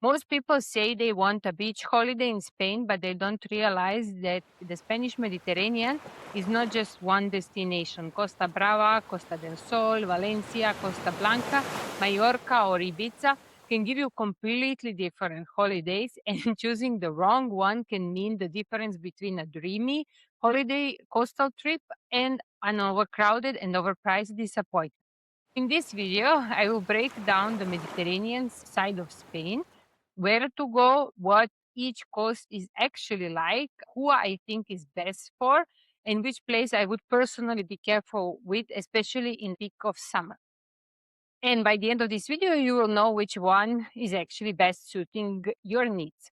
Most people say they want a beach holiday in Spain, but they don't realize that the Spanish Mediterranean is not just one destination. Costa Brava, Costa del Sol, Valencia, Costa Blanca, Mallorca, or Ibiza can give you completely different holidays, and choosing the wrong one can mean the difference between a dreamy holiday coastal trip and an overcrowded and overpriced disappointment. In this video, I will break down the Mediterranean side of Spain, where to go, what each coast is actually like, who I think is best for, and which place I would personally be careful with, especially in peak of summer. And by the end of this video, you will know which one is actually best suiting your needs.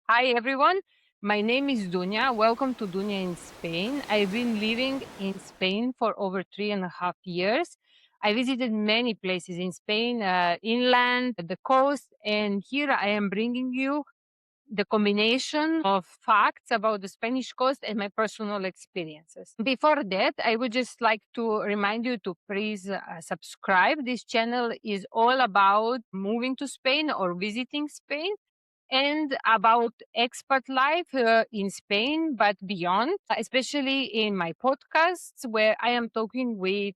Hi everyone, my name is Dunya. Welcome to Dunya in Spain. I've been living in Spain for over 3.5 years. I visited many places in Spain, inland, the coast, and here I am bringing you the combination of facts about the Spanish coast and my personal experiences. Before that, I would just like to remind you to please subscribe. This channel is all about moving to Spain or visiting Spain and about expat life in Spain, but beyond, especially in my podcasts where I am talking with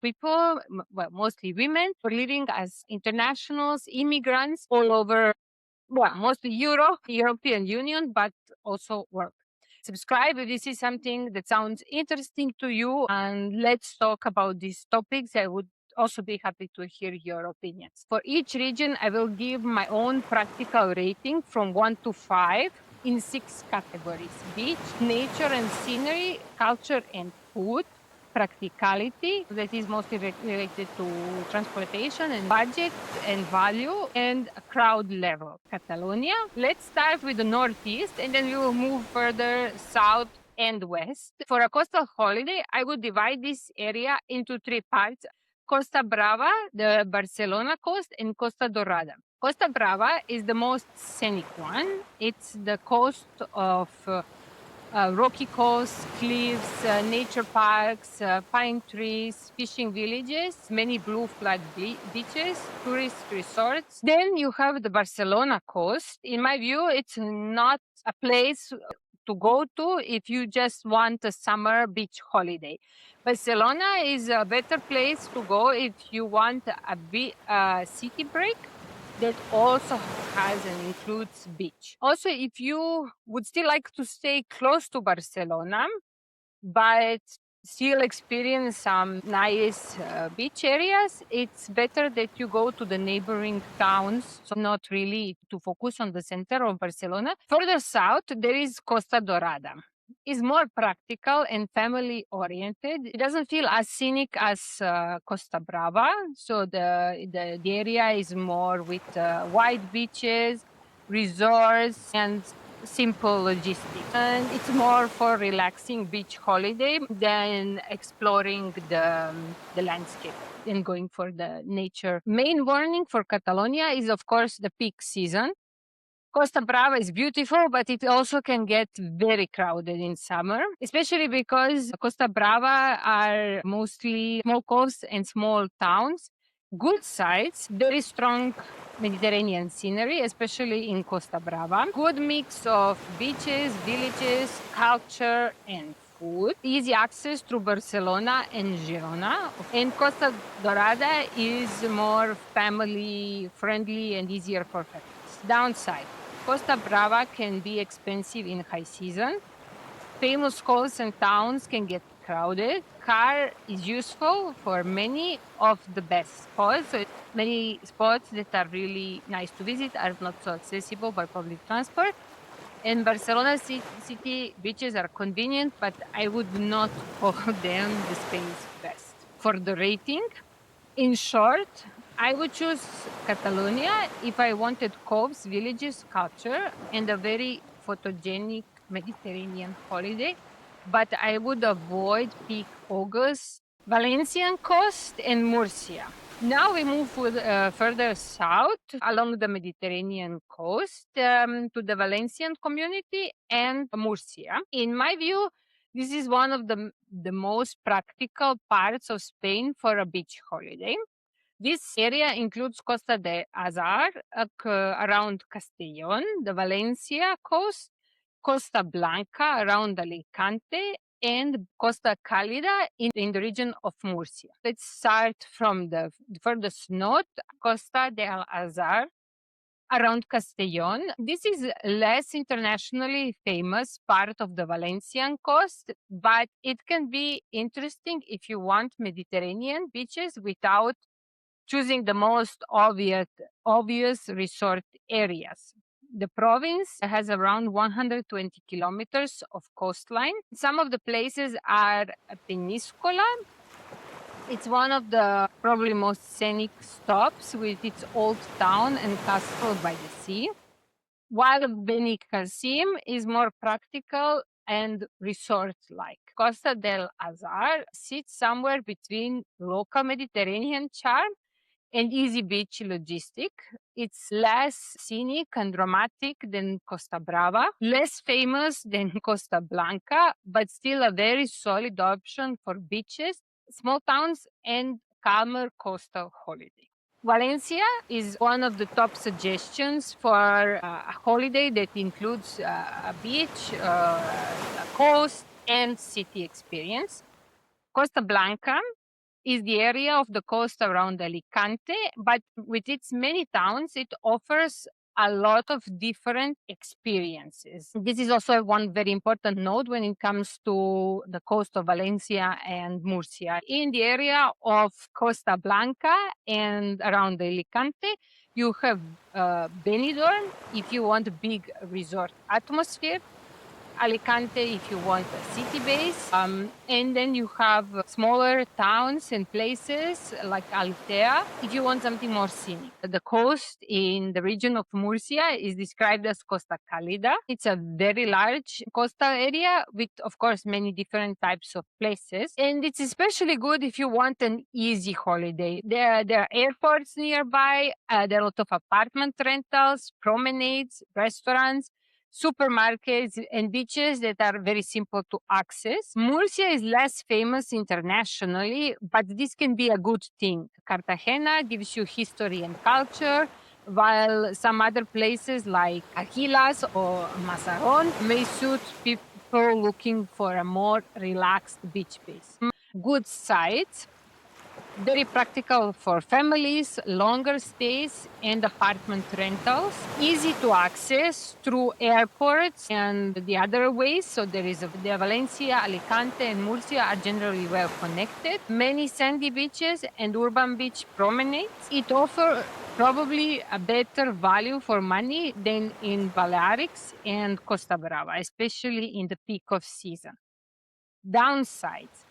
people, well, mostly women, who are living as internationals, immigrants all over, well, mostly European Union, but also work. Subscribe if this is something that sounds interesting to you, and let's talk about these topics. I would also be happy to hear your opinions. For each region, I will give my own practical rating from 1 to 5 in 6 categories: beach, nature and scenery, culture and food, practicality, that is mostly related to transportation and budget and value, and a crowd level. Catalonia. Let's start with the northeast and then we will move further south and west. For a coastal holiday, I would divide this area into 3 parts: Costa Brava, the Barcelona coast, and Costa Dorada. Costa Brava is the most scenic one. It's the coast of rocky coasts, cliffs, nature parks, pine trees, fishing villages, many blue flag beaches, tourist resorts. Then you have the Barcelona coast. In my view, it's not a place to go to if you just want a summer beach holiday. Barcelona is a better place to go if you want a city break that also has and includes beach. Also, if you would still like to stay close to Barcelona, but still experience some nice beach areas, it's better that you go to the neighboring towns, so not really to focus on the center of Barcelona. Further south, there is Costa Dorada. It's more practical and family oriented. It doesn't feel as scenic as Costa Brava. So the area is more with wide beaches, resorts, and simple logistics. And it's more for relaxing beach holiday than exploring the landscape and going for the nature. Main warning for Catalonia is, of course, the peak season. Costa Brava is beautiful, but it also can get very crowded in summer, especially because Costa Brava are mostly small coasts and small towns. Good sites, very strong Mediterranean scenery, especially in Costa Brava. Good mix of beaches, villages, culture, and food. Easy access through Barcelona and Girona. And Costa Dorada is more family friendly and easier for families. Downside: Costa Brava can be expensive in high season. Famous coasts and towns can get crowded. Car is useful for many of the best spots. So many spots that are really nice to visit are not so accessible by public transport. And Barcelona city beaches are convenient, but I would not call them the Spain's best. For the rating, in short, I would choose Catalonia if I wanted coves, villages, culture, and a very photogenic Mediterranean holiday, but I would avoid peak August, Valencian coast, and Murcia. Now we move further south along the Mediterranean coast to the Valencian community and Murcia. In my view, this is one of the most practical parts of Spain for a beach holiday. This area includes Costa de Azahar, around Castellón, the Valencia coast, Costa Blanca around Alicante, and Costa Calida in the region of Murcia. Let's start from the furthest north, Costa del Azahar around Castellón. This is less internationally famous part of the Valencian coast, but it can be interesting if you want Mediterranean beaches without choosing the most obvious resort areas. The province has around 120 kilometers of coastline. Some of the places are a peninsula. It's one of the probably most scenic stops with its old town and castle by the sea, while Benicassim is more practical and resort-like. Costa del Azar sits somewhere between local Mediterranean charm and easy beach logistic. It's less scenic and dramatic than Costa Brava, less famous than Costa Blanca, but still a very solid option for beaches, small towns, and calmer coastal holiday. Valencia is one of the top suggestions for a holiday that includes a beach, a coast, and city experience. Costa Blanca is the area of the coast around Alicante, but with its many towns, it offers a lot of different experiences. This is also one very important note when it comes to the coast of Valencia and Murcia. In the area of Costa Blanca and around Alicante, you have Benidorm if you want a big resort atmosphere, Alicante if you want a city base. And then you have smaller towns and places like Altea if you want something more scenic. The coast in the region of Murcia is described as Costa Calida. It's a very large coastal area with, of course, many different types of places. And it's especially good if you want an easy holiday. There are airports nearby, there are a lot of apartment rentals, promenades, restaurants, supermarkets, and beaches that are very simple to access. Murcia is less famous internationally, but this can be a good thing. Cartagena gives you history and culture, while some other places like Agilas or Mazaron may suit people looking for a more relaxed beach base. Good sites, very practical for families, longer stays, and apartment rentals. Easy to access through airports and the other ways. So there is the Valencia, Alicante, and Murcia are generally well connected. Many sandy beaches and urban beach promenades. It offers probably a better value for money than in Balearics and Costa Brava, especially in the peak of season. Downsides.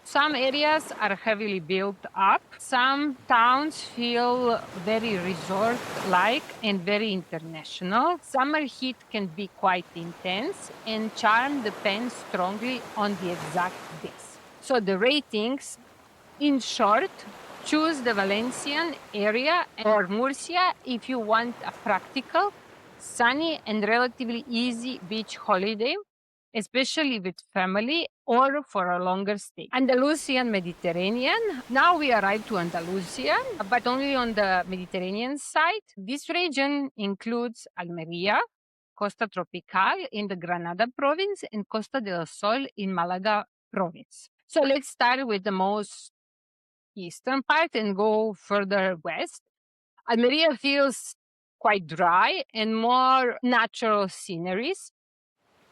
Some areas are heavily built up. Some towns feel very resort like and very international. Summer heat can be quite intense, and charm depends strongly on the exact days. So, the ratings, in short, choose the Valencian area or Murcia if you want a practical, sunny, and relatively easy beach holiday, especially with family or for a longer stay. Andalusian Mediterranean. Now we arrive to Andalusia, but only on the Mediterranean side. This region includes Almeria, Costa Tropical in the Granada province, and Costa del Sol in Malaga province. So let's start with the most eastern part and go further west. Almeria feels quite dry and more natural sceneries.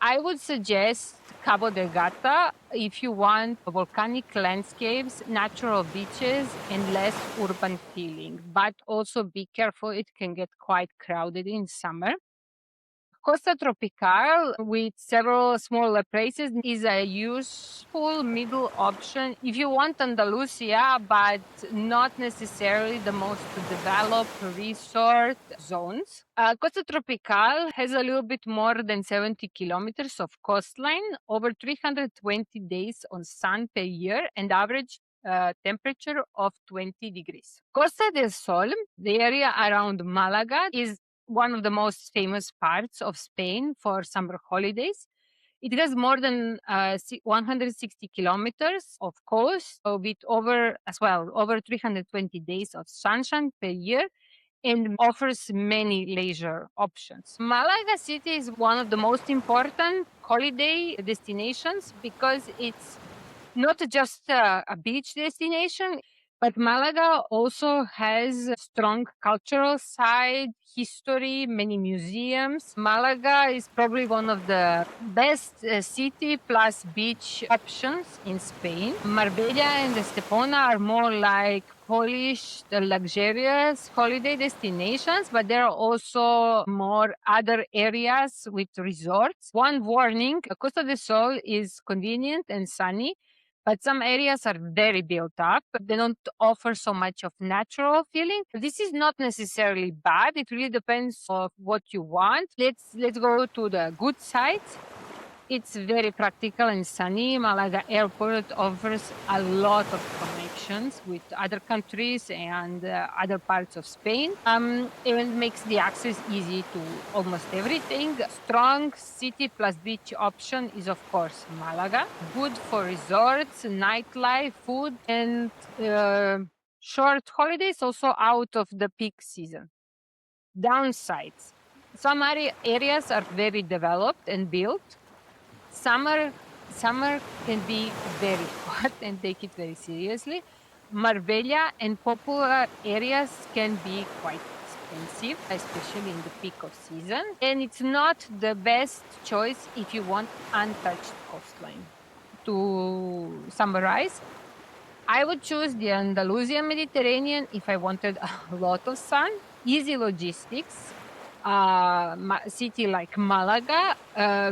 I would suggest Cabo de Gata if you want volcanic landscapes, natural beaches, and less urban feeling. But also be careful, it can get quite crowded in summer. Costa Tropical, with several smaller places, is a useful middle option if you want Andalusia, but not necessarily the most developed resort zones. Costa Tropical has a little bit more than 70 kilometers of coastline, over 320 days on sun per year, and average temperature of 20 degrees. Costa del Sol, the area around Malaga, is one of the most famous parts of Spain for summer holidays. It has more than 160 kilometers of coast, with over 320 days of sunshine per year, and offers many leisure options. Malaga city is one of the most important holiday destinations because it's not just a beach destination, but Malaga also has a strong cultural side, history, many museums. Malaga is probably one of the best city plus beach options in Spain. Marbella and Estepona are more like polished, luxurious holiday destinations, but there are also more other areas with resorts. One warning, Costa del Sol is convenient and sunny, but some areas are very built up. They don't offer so much of natural feeling. This is not necessarily bad. It really depends on what you want. Let's go to the good side. It's very practical and sunny. Malaga Airport offers a lot of connections with other countries and other parts of Spain. It makes the access easy to almost everything. Strong city plus beach option is, of course, Malaga. Good for resorts, nightlife, food, and short holidays, also out of the peak season. Downsides. Some areas are very developed and built. Summer can be very hot and take it very seriously. Marbella and popular areas can be quite expensive, especially in the peak of season. And it's not the best choice if you want untouched coastline. To summarize, I would choose the Andalusian Mediterranean if I wanted a lot of sun, easy logistics, city like Malaga,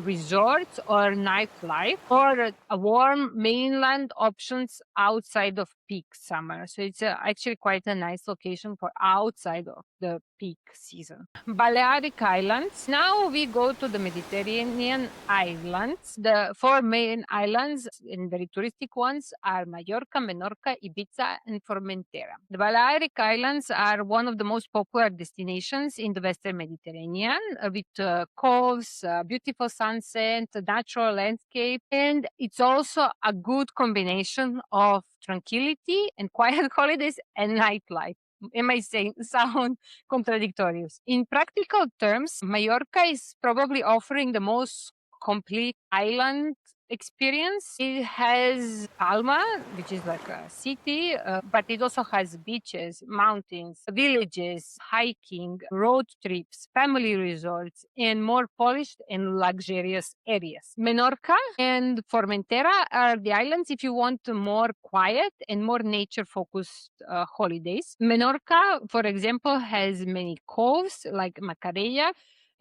resorts or nightlife, or a warm mainland options outside of peak summer. So it's actually quite a nice location for outside of the peak season. Balearic Islands. Now we go to the Mediterranean islands. The four main islands and very touristic ones are Mallorca, Menorca, Ibiza, and Formentera. The Balearic Islands are one of the most popular destinations in the Western Mediterranean, with coves, beautiful sunset, natural landscape, and it's also a good combination of tranquility and quiet holidays and nightlife. Am I saying sound contradictory? In practical terms, Mallorca is probably offering the most complete island experience. It has Palma, which is like a city, but it also has beaches, mountains, villages, hiking, road trips, family resorts, and more polished and luxurious areas. Menorca and Formentera are the islands if you want more quiet and more nature-focused holidays. Menorca, for example, has many coves like Macarella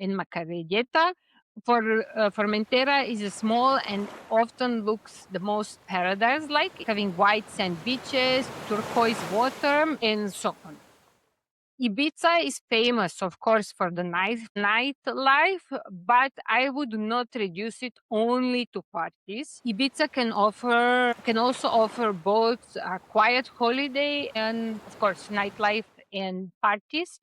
and Macarelleta. Formentera is small and often looks the most paradise-like, having white sand beaches, turquoise water, and so on. Ibiza is famous, of course, for the nightlife, but I would not reduce it only to parties. Ibiza can also offer both a quiet holiday and, of course, nightlife and parties.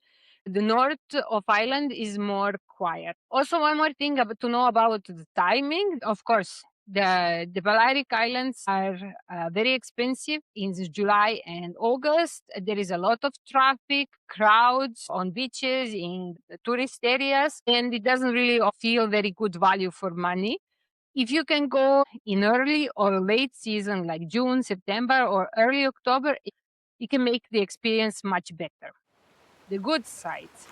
The north of Ireland is more quiet. Also, one more thing to know about the timing. Of course, the Balearic Islands are very expensive in July and August. There is a lot of traffic, crowds on beaches, in the tourist areas, and it doesn't really feel very good value for money. If you can go in early or late season, like June, September, or early October, it can make the experience much better. The good sides.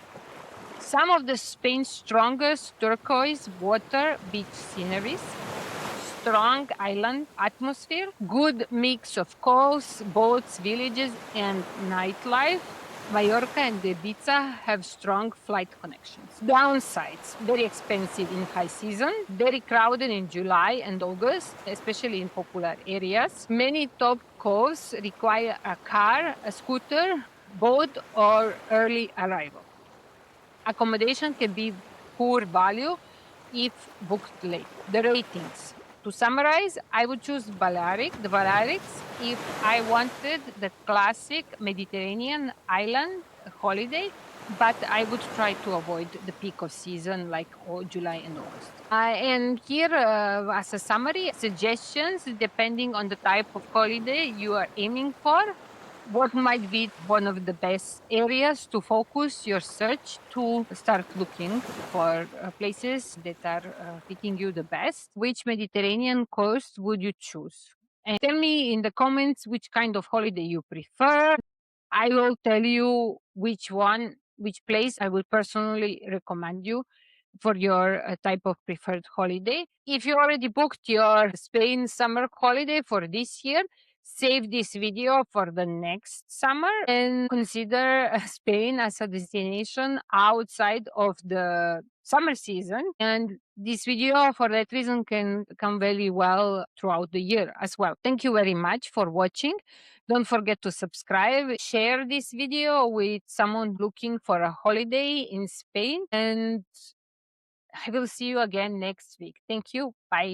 Some of the Spain's strongest turquoise water beach sceneries, strong island atmosphere, good mix of coves, boats, villages, and nightlife. Mallorca and Ibiza have strong flight connections. Downsides, very expensive in high season, very crowded in July and August, especially in popular areas. Many top coves require a car, a scooter, boat, or early arrival. Accommodation can be poor value if booked late. The ratings. To summarize, I would choose the Balearics, if I wanted the classic Mediterranean island holiday but I would try to avoid the peak of season like July and August. And here, as a summary, suggestions depending on the type of holiday you are aiming for. What might be one of the best areas to focus your search to start looking for places that are fitting you the best? Which Mediterranean coast would you choose? And tell me in the comments which kind of holiday you prefer. I will tell you which place I will personally recommend you for your type of preferred holiday. If you already booked your Spain summer holiday for this year, save this video for the next summer and consider Spain as a destination outside of the summer season. And this video, for that reason, can come very well throughout the year as well. Thank you very much for watching. Don't forget to subscribe, share this video with someone looking for a holiday in Spain, and I will see you again next week. Thank you. Bye.